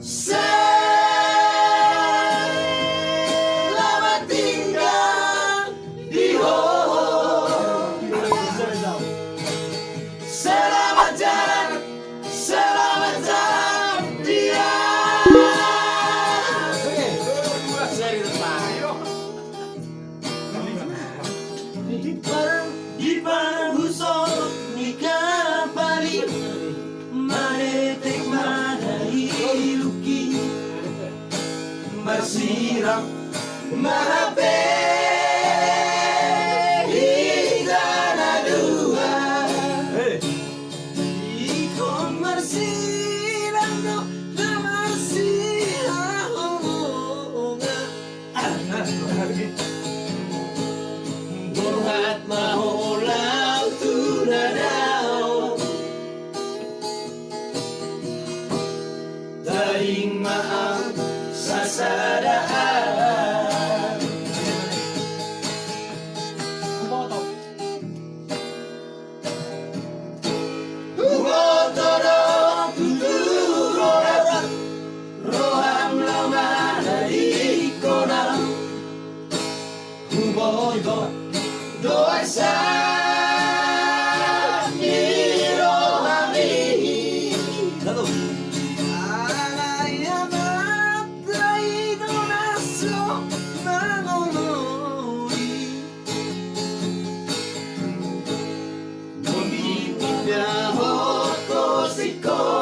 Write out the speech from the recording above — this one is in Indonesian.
Selamat tinggal di home. Selamat jalan dia. Di parhusor di kapal, manetek mana ilukki, Marsirang hape, hita nadua, Ikkon Marsirang no marsihaholongan. Borhat maholau tu nadau, daling maaf sasada. Huboto tutu borat, roham lamana Ikkon, Huboto arsak rohami. Amanta naso mangolo, dipaborhat sikkola.